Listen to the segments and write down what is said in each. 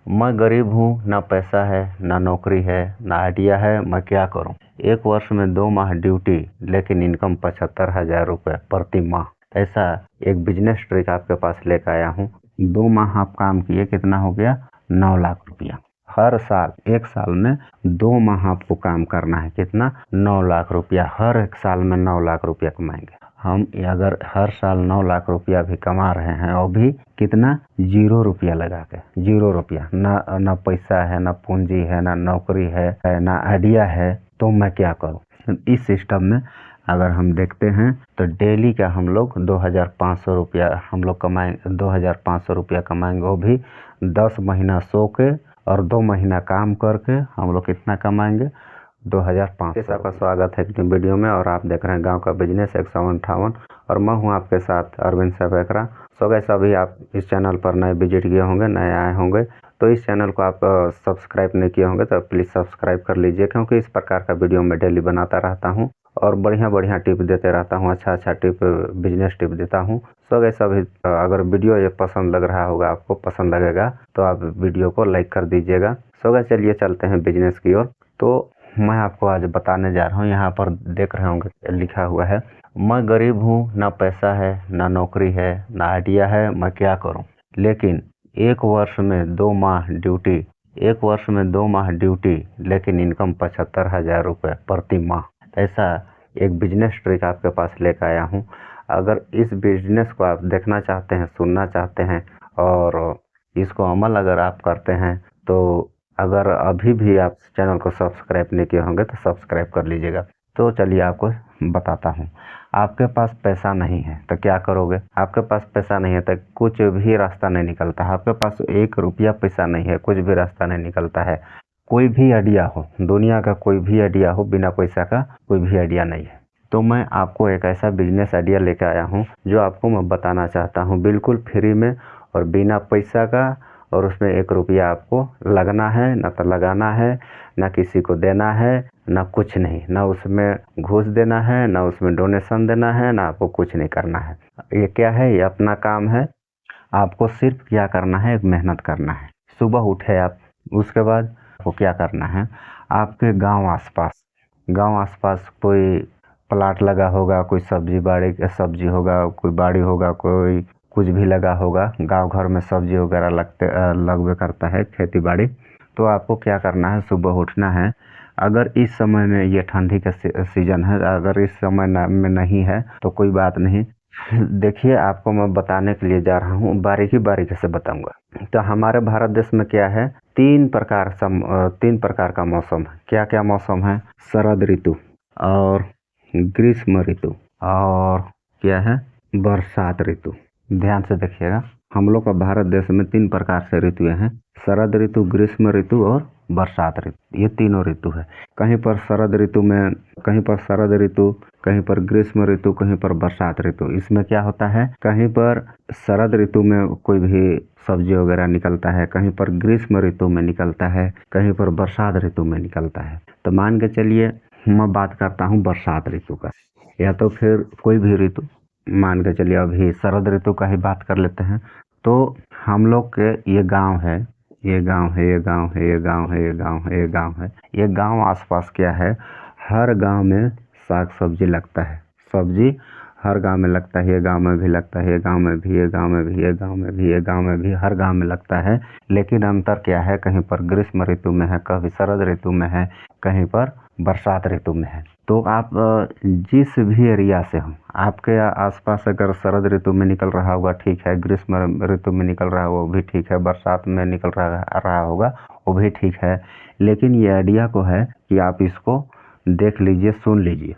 मैं गरीब हूँ, ना पैसा है, ना नौकरी है, ना आइडिया है, मैं क्या करूँ। 1 वर्ष में 2 माह ड्यूटी, लेकिन इनकम 75,000 रुपये प्रति माह। ऐसा एक बिजनेस ट्रिक आपके पास लेकर आया हूँ। 2 माह आप काम किए, कितना हो गया? 9 लाख रुपया। हर साल 1 साल में 2 माह आपको काम करना है, कितना? 9 लाख रुपया। हर एक साल में 9 लाख रुपया कमाएंगे हम। अगर हर साल 9 लाख रुपया भी कमा रहे हैं और भी कितना? 0 रुपया लगा के, 0 रुपया। ना पैसा है, ना पूंजी है, ना नौकरी है, ना आइडिया है, तो मैं क्या करूं। इस सिस्टम में अगर हम देखते हैं तो डेली का हम लोग 2,500 रुपया हम लोग कमाएंगे। 2,500 रुपया कमाएंगे, वो भी 10 महीना सो के और 2 महीना काम करके हम लोग कितना कमाएंगे? 2,500। आपका स्वागत है अपनी वीडियो में और आप देख रहे हैं गांव का बिजनेस 158 और मैं हूं आपके साथ अरविंद सवेकरा। सो गाइस, अभी आप इस चैनल पर नए विजिट किए होंगे, नए आए होंगे, तो इस चैनल को आप सब्सक्राइब नहीं किए होंगे तो प्लीज़ सब्सक्राइब कर लीजिए, क्योंकि इस प्रकार का वीडियो मैं डेली बनाता रहता हूँ और बढ़िया टिप देते रहता हूँ। अच्छा टिप, बिजनेस टिप देता हूँ। सो गाइस, अभी अगर वीडियो ये पसंद लग रहा होगा, आपको पसंद लगेगा तो आप वीडियो को लाइक कर दीजिएगा। सो गाइस, चलिए चलते हैं बिजनेस की ओर। तो मैं आपको आज बताने जा रहा हूँ, यहाँ पर देख रहे होंगे लिखा हुआ है, मैं गरीब हूँ, ना पैसा है, ना नौकरी है, ना आइडिया है, मैं क्या करूँ। लेकिन 1 वर्ष में 2 माह ड्यूटी, 1 वर्ष में 2 माह ड्यूटी, लेकिन इनकम 75,000 रुपये प्रति माह। ऐसा एक बिजनेस ट्रिक आपके पास लेकर आया हूँ। अगर इस बिजनेस को आप देखना चाहते हैं, सुनना चाहते हैं और इसको अमल अगर आप करते हैं, तो अगर अभी भी आप चैनल को सब्सक्राइब नहीं किए होंगे तो सब्सक्राइब कर लीजिएगा। तो चलिए आपको बताता हूँ। आपके पास पैसा नहीं है तो क्या करोगे? आपके पास पैसा नहीं है तो कुछ भी रास्ता नहीं निकलता है। आपके पास 1 रुपया पैसा नहीं है, कुछ भी रास्ता नहीं निकलता है। कोई भी आइडिया हो, दुनिया का कोई भी आइडिया हो, बिना पैसा का कोई भी आइडिया नहीं है। तो मैं आपको एक ऐसा बिजनेस आइडिया लेकर आया हूँ जो आपको मैं बताना चाहता हूँ, बिल्कुल फ्री में और बिना पैसा का। और उसमें 1 रुपया आपको लगना है, ना तो लगाना है, ना किसी को देना है, ना कुछ नहीं, ना उसमें घूस देना है, ना उसमें डोनेशन देना है, ना आपको कुछ नहीं करना है। ये क्या है? ये अपना काम है। आपको सिर्फ क्या करना है? एक मेहनत करना है। सुबह उठे आप, उसके बाद आपको क्या करना है? आपके गांव आसपास कोई प्लाट लगा होगा, कोई सब्जी होगा, कोई बाड़ी होगा, कोई कुछ भी लगा होगा। गांव घर में सब्जी वगैरह लगवे करता है, खेती बाड़ी। तो आपको क्या करना है? सुबह उठना है। अगर इस समय में, ये ठंडी का सीजन है, अगर इस समय में नहीं है तो कोई बात नहीं। देखिए, आपको मैं बताने के लिए जा रहा हूँ, बारीकी से बताऊंगा। तो हमारे भारत देश में क्या है? 3 प्रकार का मौसम है। क्या क्या मौसम है? शरद ऋतु और ग्रीष्म ऋतु और क्या है? बरसात ऋतु। ध्यान से देखिएगा, हम लोग का भारत देश में 3 प्रकार से ऋतुएं हैं। शरद ऋतु, ग्रीष्म ऋतु और बरसात ऋतु। ये तीनों ऋतु है। कहीं पर शरद ऋतु, कहीं पर ग्रीष्म ऋतु, कहीं पर बरसात ऋतु। इसमें क्या होता है? कहीं पर शरद ऋतु में कोई भी सब्जी वगैरह निकलता है, कहीं पर ग्रीष्म ऋतु में निकलता है, कहीं पर बरसात ऋतु में निकलता है। तो मान के चलिए मैं बात करता हूँ बरसात ऋतु का, या तो फिर कोई भी ऋतु। मान के चलिए अभी शरद ऋतु का ही बात कर लेते हैं। तो हम लोग के ये गांव है, ये गांव आसपास क्या है? हर गांव में साग सब्जी लगता है। सब्जी हर गांव में लगता है। ये गांव में भी लगता है, ये गांव में भी, ये गांव में भी, ये गांव में भी, ये गांव में भी, हर गांव में लगता है। लेकिन अंतर क्या है? कहीं पर ग्रीष्म ऋतु में है, कभी शरद ऋतु में है, कहीं पर बरसात ऋतु में है। तो आप जिस भी एरिया से हो, आपके आसपास अगर शरद ऋतु में निकल रहा होगा, ठीक है। ग्रीष्म ऋतु में निकल रहा होगा, वो भी ठीक है। बरसात में निकल रहा होगा, वो भी ठीक है। लेकिन ये आइडिया को है कि आप इसको देख लीजिए, सुन लीजिए,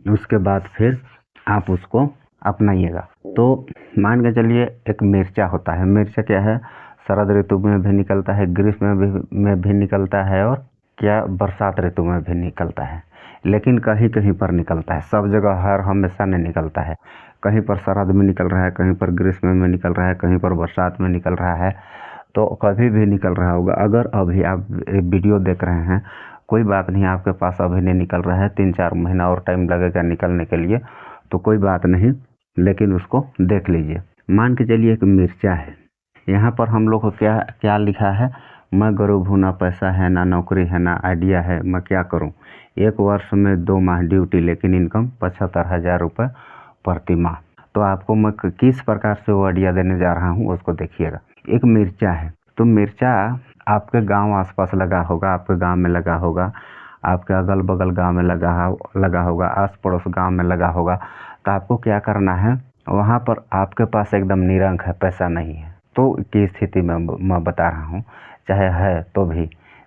उसके बाद फिर आप उसको अपनाइएगा। तो मान के चलिए एक मिर्चा होता है। मिर्चा क्या है? शरद ऋतु में भी निकलता है, ग्रीष्म में भी निकलता है और क्या बरसात ऋतु में भी निकलता है। लेकिन कहीं कहीं पर निकलता है, सब जगह हर हमेशा नहीं निकलता है। कहीं पर शरद में निकल रहा है, कहीं पर ग्रीष्म में निकल रहा है, कहीं पर बरसात में निकल रहा है। तो कभी भी निकल रहा होगा। अगर अभी आप वीडियो देख रहे हैं, कोई बात नहीं, आपके पास अभी नहीं निकल रहा है, 3-4 महीना और टाइम लगेगा निकलने के लिए, तो कोई बात नहीं, लेकिन उसको देख लीजिए। मान के चलिए एक मिर्चा है। यहाँ पर हम लोग को क्या क्या लिखा है? मैं गरीब हूँ, ना पैसा है, ना नौकरी है, ना आइडिया है, मैं क्या करूँ। 1 वर्ष में 2 माह ड्यूटी लेकिन इनकम 75,000 रुपये प्रति माह। तो आपको मैं किस प्रकार से वो आइडिया देने जा रहा हूँ उसको देखिएगा। एक मिर्चा है, तो मिर्चा आपके गांव आसपास लगा होगा, आपके गांव में लगा होगा, आपके अगल बगल गांव में लगा होगा, आस पड़ोस गांव में लगा होगा। तो आपको क्या करना है, वहाँ पर आपके पास एकदम निरंक है, पैसा नहीं है तो की स्थिति में मैं बता रहा हूँ, चाहे है तो भी,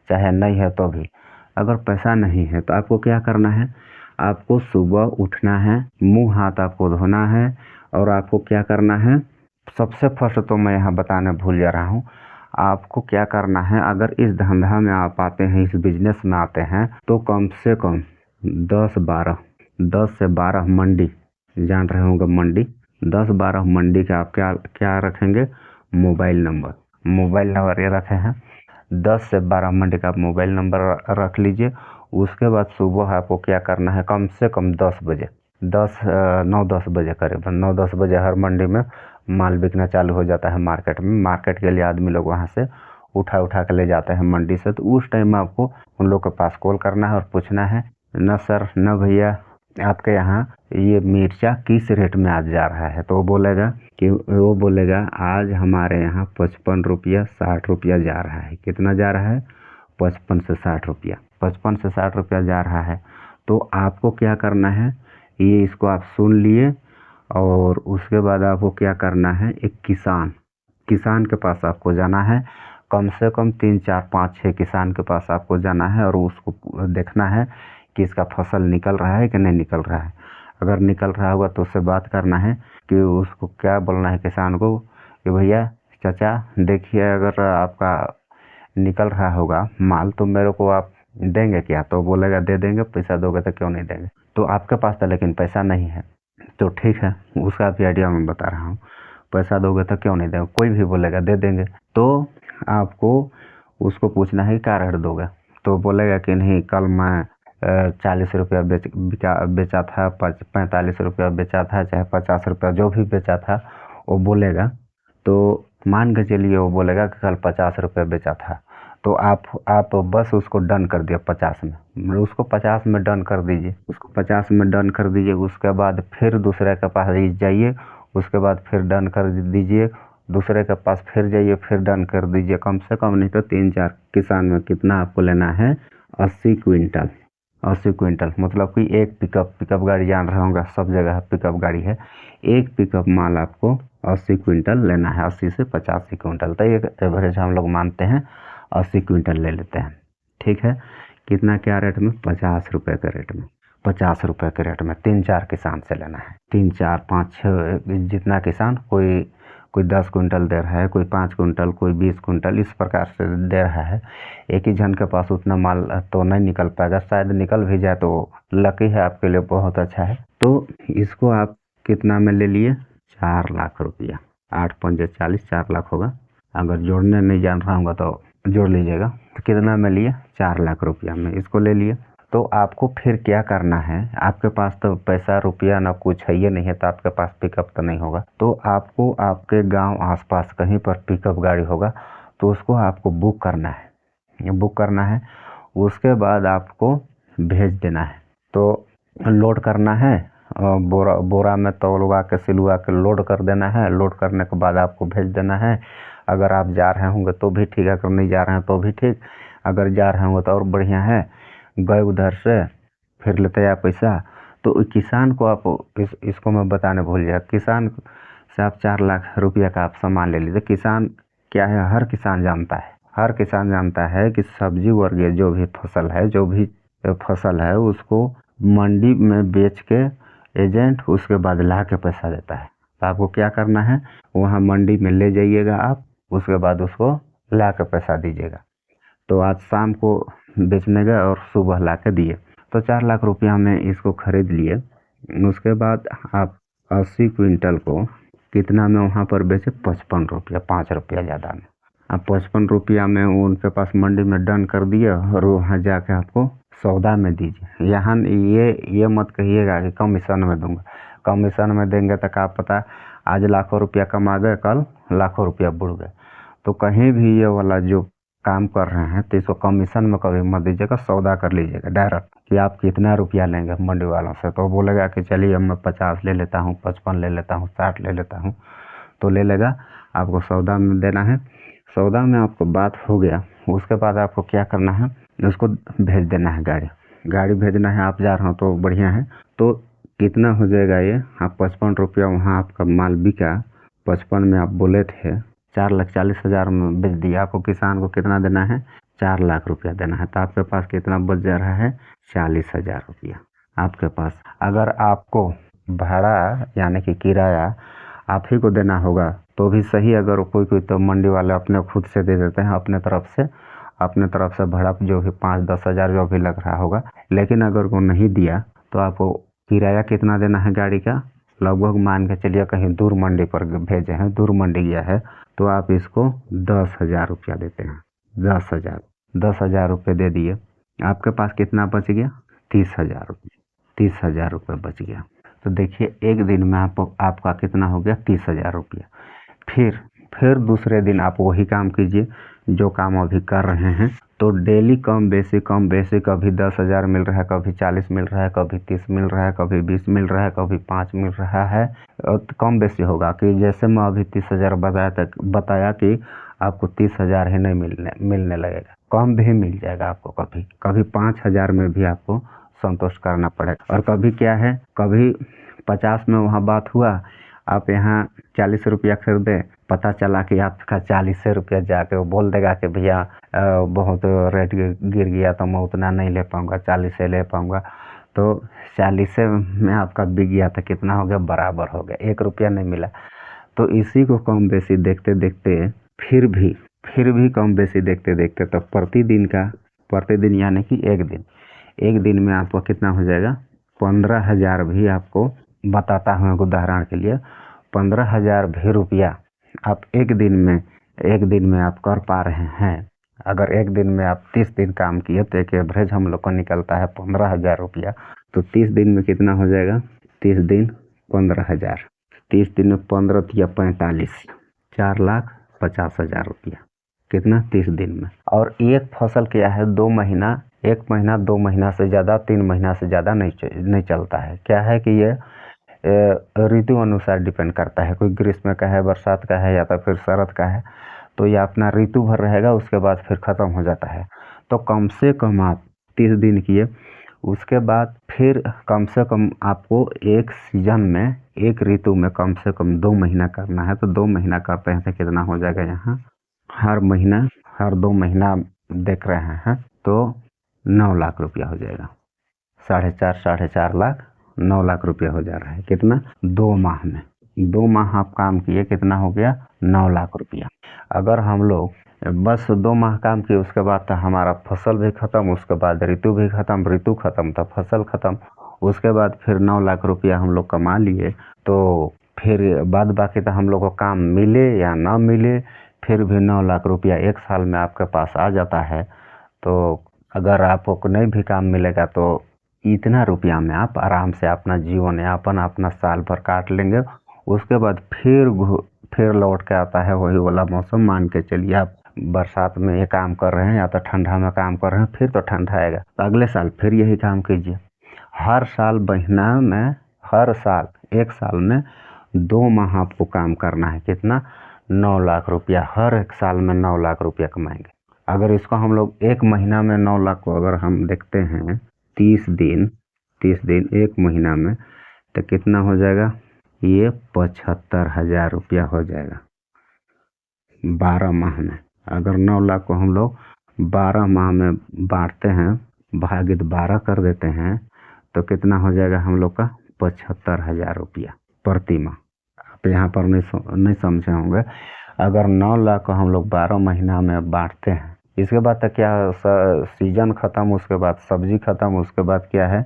चाहे नहीं है तो भी, अगर पैसा नहीं है तो आपको क्या करना है, आपको सुबह उठना है, मुंह हाथ आपको धोना है, और आपको क्या करना है, सबसे फर्स्ट तो मैं यहाँ बताने भूल जा रहा हूँ, आपको क्या करना है, अगर इस धंधा में आप आते हैं, इस बिजनेस में आते हैं, तो कम से कम 10 से 12 मंडी, जान रहे होंगे मंडी, 10-12 मंडी के आप क्या रखेंगे, मोबाइल नंबर ये रखे हैं। 10 से 12 मंडी का आप मोबाइल नंबर रख लीजिए। उसके बाद सुबह आपको क्या करना है, कम से कम 10 बजे, 9-10 बजे करीबन 9-10 बजे हर मंडी में माल बिकना चालू हो जाता है। मार्केट में, मार्केट के लिए आदमी लोग वहाँ से उठा के ले जाते हैं मंडी से। तो उस टाइम में आपको उन लोग के पास कॉल करना है और पूछना है, न सर, न भैया, आपके यहाँ ये मिर्चा किस रेट में आज जा रहा है। तो वो बोलेगा आज हमारे यहाँ 55 रुपया 60 रुपया जा रहा है। कितना जा रहा है, 55 से 60 रुपया, 55 से 60 रुपया जा रहा है। तो आपको क्या करना है, ये इसको आप सुन लिए, और उसके बाद आपको क्या करना है, एक किसान के पास आपको जाना है, कम से कम 3, 4, 5, 6 किसान के पास आपको जाना है, और उसको देखना है कि इसका फसल निकल रहा है कि नहीं निकल रहा है। अगर निकल रहा होगा तो उससे बात करना है कि उसको क्या बोलना है किसान को कि भैया, चाचा देखिए, अगर आपका निकल रहा होगा माल तो मेरे को आप देंगे क्या। तो बोलेगा दे देंगे, पैसा दोगे तो क्यों नहीं देंगे। तो आपके पास तो लेकिन पैसा नहीं है, तो ठीक है, उसका भी आइडिया मैं बता रहा हूँ, पैसा दोगे तो क्यों नहीं देंगे, कोई भी बोलेगा दे देंगे। तो आपको उसको पूछना है क्या रेट दोगे। तो बोलेगा कि नहीं, कल मैं 40 रुपया बेचा था, 45 रुपया बेचा था, चाहे 50 रुपया, जो भी बेचा था वो बोलेगा। तो मान के चलिए वो बोलेगा कि कल 50 रुपया बेचा था, तो आप बस उसको डन कर दिया 50 में, उसको 50 में डन कर दीजिए, उसको 50 में डन कर दीजिए। उसके बाद फिर दूसरे के पास जाइए, उसके बाद फिर डन कर दीजिए, दूसरे के पास फिर जाइए, फिर डन कर दीजिए। कम से कम नहीं तो 3-4 किसान में कितना आपको लेना है, 80 क्विंटल। 80 क्विंटल मतलब कि एक पिकअप गाड़ी, जान रहे होंगे सब जगह पिकअप गाड़ी है, एक पिकअप माल आपको 80 क्विंटल लेना है, 80 से 85 क्विंटल। तो एक एवरेज हम लोग मानते हैं 80 क्विंटल ले लेते हैं, ठीक है। कितना, क्या रेट में, 50 रुपये के रेट में, 50 रुपये के रेट में 3-4 किसान से लेना है। 3, 4, 5, 6 जितना किसान, कोई 10 कुंटल दे रहा है, कोई 5 कुंटल, कोई 20 कुंटल, इस प्रकार से दे रहा है। एक ही जन के पास उतना माल तो नहीं निकल पाएगा, शायद निकल भी जाए तो लकी है आपके लिए, बहुत अच्छा है। तो इसको आप कितना में ले लिए, 4 लाख रुपया, 8×5 = 40, 4 लाख होगा। अगर जोड़ने नहीं जान रहा होगा तो जोड़ लीजिएगा। तो कितना में लिए, 4 लाख रुपया में इसको ले लिए। तो आपको फिर क्या करना है, आपके पास तो पैसा रुपया ना कुछ है, ये नहीं है, तो आपके पास पिकअप तो नहीं होगा। तो आपको आपके गांव आसपास कहीं पर पिकअप गाड़ी होगा तो उसको आपको बुक करना है। उसके बाद आपको भेज देना है। तो लोड करना है, बोरा में तौलवा के सिलवा के लोड कर देना है। लोड करने के बाद आपको भेज देना है। अगर आप जा रहे होंगे तो भी ठीक है, अगर नहीं जा रहे हैं तो भी ठीक। अगर जा रहे होंगे तो और बढ़िया है, गए उधर से फिर लेते हैं पैसा। तो किसान को आप इसको मैं बताने भूल गया, किसान से आप 4 लाख रुपया का आप सामान ले लीजिए। किसान क्या है, हर किसान जानता है कि सब्जी वर्गीय जो भी फसल है उसको मंडी में बेच के एजेंट उसके बाद ला के पैसा देता है। तो आपको क्या करना है, वहाँ मंडी में ले जाइएगा आप, उसके बाद उसको ला के पैसा दीजिएगा। तो आज शाम को बेचने गए और सुबह ला के दिए, तो 4 लाख रुपया में इसको खरीद लिए। उसके बाद आप 80 क्विंटल को कितना में वहाँ पर बेचे, 55 रुपया, 5 रुपया ज़्यादा में। आप 55 रुपया में उनके पास मंडी में डन कर दिए, और वहाँ जाके आपको सौदा में दीजिए। यहाँ ये मत कहिएगा कि कमीशन में दूंगा, कमीशन में देंगे तो क्या पता आज लाखों रुपया कमा गए, कल लाखों रुपया बुड़ गए। तो कहीं भी ये वाला जो काम कर रहे हैं तो इसको कमीशन में कभी मत दीजिएगा, सौदा कर लीजिएगा डायरेक्ट कि आप कितना रुपया लेंगे मंडी वालों से। तो बोलेगा कि चलिए अब मैं 50 ले लेता हूँ, 55 ले लेता हूँ, 60 ले लेता हूँ, तो ले लेगा। आपको सौदा में देना है, सौदा में आपको बात हो गया, उसके बाद आपको क्या करना है, उसको भेज देना है, गाड़ी भेजना है। आप जा रहे हो तो बढ़िया है। तो कितना हो जाएगा ये, आप 55 रुपया वहाँ आपका माल बिका, 55 में आप बोले थे 4,40,000 में बेच दिया। आपको किसान को कितना देना है, 4 लाख रुपया देना है। तो आपके पास कितना बच जा रहा है, 40,000 रुपया आपके पास। अगर आपको भाड़ा यानी कि किराया आप ही को देना होगा तो भी सही, अगर कोई तो मंडी वाले अपने खुद से दे देते हैं अपने तरफ से भाड़ा जो भी 5-10 हज़ार जो भी लग रहा होगा। लेकिन अगर वो नहीं दिया तो आपको किराया कितना देना है गाड़ी का, लगभग मान के चलिए कहीं दूर मंडी पर भेजे हैं, दूर मंडी गया है, तो आप इसको 10,000 रुपया देते हैं। 10,000 रुपये दे दिए, आपके पास कितना बच गया, 30,000 रुपये। 30,000 रुपये बच गया। तो देखिए एक दिन में आपका कितना हो गया, 30,000 रुपया। फिर दूसरे दिन आप वही काम कीजिए जो काम अभी कर रहे हैं। तो डेली कम बेसी कभी 10,000 मिल रहा है, कभी 40 मिल रहा है, कभी 30 मिल रहा है, कभी 20 मिल रहा है, कभी 5 मिल रहा है। और कम बेसी होगा कि जैसे मैं अभी 30,000 बताया कि आपको 30,000 ही नहीं मिलने लगेगा, कम भी मिल जाएगा आपको। कभी 5,000 में भी आपको संतुष्ट करना पड़ेगा। और कभी क्या है, कभी 50 में वहाँ बात हुआ, आप यहाँ 40 रुपया खरीदे, पता चला कि आपका 40 रुपया जाके वो बोल देगा कि भैया बहुत रेट गिर गया तो मैं उतना नहीं ले पाऊँगा, 40 से ले पाऊँगा। तो 40 में आपका बिक गया था, कितना हो गया, बराबर हो गया, 1 रुपया नहीं मिला। तो इसी को कम बेसी देखते देखते फिर भी कम बेसी देखते देखते तो प्रतिदिन यानी कि एक दिन में आपको कितना हो जाएगा, 15,000 भी आपको बताता हूँ एक उदाहरण के लिए। 15,000 भी रुपया आप एक दिन में आप कर पा रहे हैं। अगर एक दिन में आप 30 दिन काम किए तो एक एवरेज हम लोग को निकलता है 15,000 रुपया। तो 30 दिन में कितना हो जाएगा, 30 दिन 15,000, 30 दिन में 15 या 45, 4,50,000 रुपया कितना, 30 दिन में। और एक फसल क्या है, 2 महीना, 1 महीना 2 महीना से ज़्यादा, 3 महीना से ज़्यादा नहीं चलता है। क्या है कि ये ऋतु अनुसार डिपेंड करता है, कोई ग्रीष्म का है, बरसात का है, या तो फिर शरद का है। तो ये अपना ऋतु भर रहेगा, उसके बाद फिर ख़त्म हो जाता है। तो कम से कम आप 30 दिन किए, उसके बाद फिर कम से कम आपको एक सीजन में, एक ऋतु में कम से कम 2 महीना करना है। तो 2 महीना करते हैं तो कितना हो जाएगा, यहाँ हर 2 महीना देख रहे हैं तो 9 लाख रुपया हो जाएगा। 4.5 लाख 9 लाख रुपया हो जा रहा है। कितना, 2 माह में। 2 माह आप काम किए, कितना हो गया, 9 लाख रुपया। अगर हम लोग बस 2 माह काम किए, उसके बाद तो हमारा फसल भी ख़त्म, उसके बाद ऋतु भी ख़त्म, ऋतु ख़त्म तो फसल ख़त्म, उसके बाद फिर 9 लाख रुपया हम लोग कमा लिए। तो फिर बाद बाकी तो हम लोग को काम मिले या ना मिले, फिर भी 9 लाख रुपया एक साल में आपके पास आ जाता है। तो अगर आपको नहीं भी काम मिलेगा तो इतना रुपया में आप आराम से अपना जीवन यापन अपना साल भर काट लेंगे। उसके बाद फिर लौट के आता है वही वाला मौसम। मान के चलिए आप बरसात में ये काम कर रहे हैं या तो ठंडा में काम कर रहे हैं, फिर तो ठंडा आएगा तो अगले साल फिर यही काम कीजिए। हर साल महीना में, हर साल, एक साल में 2 माह आपको काम करना है। कितना, 9 लाख रुपया। हर एक साल में 9 लाख रुपया कमाएंगे। अगर इसको हम लोग एक महीना में 9 लाख को अगर हम देखते हैं 30 दिन एक महीना में, तो कितना हो जाएगा, ये 75,000 रुपया हो जाएगा 12 माह में। अगर 9 लाख को हम लोग 12 माह में बांटते हैं, भागित 12 कर देते हैं, तो कितना हो जाएगा हम लोग का, 75,000 रुपया प्रति माह। आप यहाँ पर नहीं समझे होंगे। अगर 9 लाख को हम लोग 12 महीना में बांटते हैं, इसके बाद तक क्या, सीजन ख़त्म, उसके बाद सब्जी ख़त्म, उसके बाद क्या है,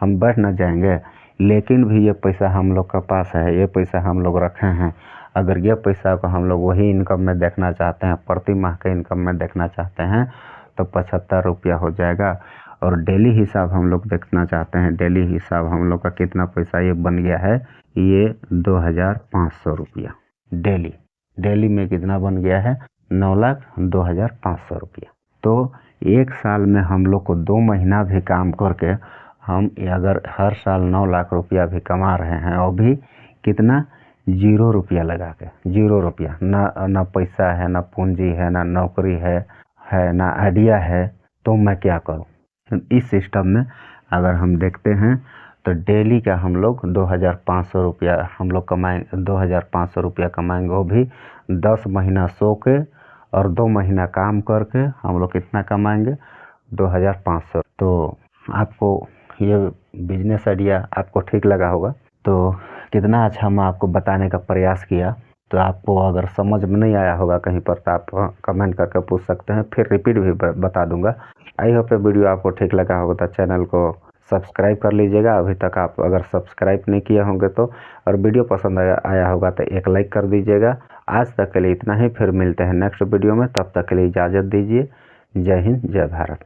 हम बैठ न जाएंगे। लेकिन भी ये पैसा हम लोग के पास है, ये पैसा हम लोग रखे हैं। अगर ये पैसा को हम लोग वही इनकम में देखना चाहते हैं, प्रति माह के इनकम में देखना चाहते हैं, तो 75 रुपया हो जाएगा। और डेली हिसाब हम लोग देखना चाहते हैं, डेली हिसाब हम लोग का कितना पैसा ये बन गया है, ये 2,500 रुपया डेली में कितना बन गया है, 9,02,500 रुपया। तो एक साल में हम लोग को 2 महीना भी काम करके हम अगर हर साल 9 लाख रुपया भी कमा रहे हैं और भी कितना 0 रुपया लगा के, 0 रुपया, ना पैसा है, ना पूंजी है, ना नौकरी है ना आइडिया है, तो मैं क्या करूं। इस सिस्टम में अगर हम देखते हैं तो डेली का हम लोग 2,500 रुपया हम लोग कमाएंगे, 2,500 रुपया कमाएंगे, वो भी 10 महीना सो के और 2 महीना काम करके हम लोग कितना कमाएंगे 2,500। तो आपको ये बिजनेस आइडिया आपको ठीक लगा होगा। तो कितना अच्छा मैं आपको बताने का प्रयास किया। तो आपको अगर समझ में नहीं आया होगा कहीं पर तो आप कमेंट करके पूछ सकते हैं, फिर रिपीट भी बता दूंगा। आई होप ये वीडियो आपको ठीक लगा होगा तो चैनल को सब्सक्राइब कर लीजिएगा अभी तक आप अगर सब्सक्राइब नहीं किए होंगे तो, और वीडियो पसंद आया होगा तो एक लाइक कर दीजिएगा। आज तक के लिए इतना ही, फिर मिलते हैं नेक्स्ट वीडियो में, तब तक के लिए इजाज़त दीजिए। जय हिंद, जय भारत।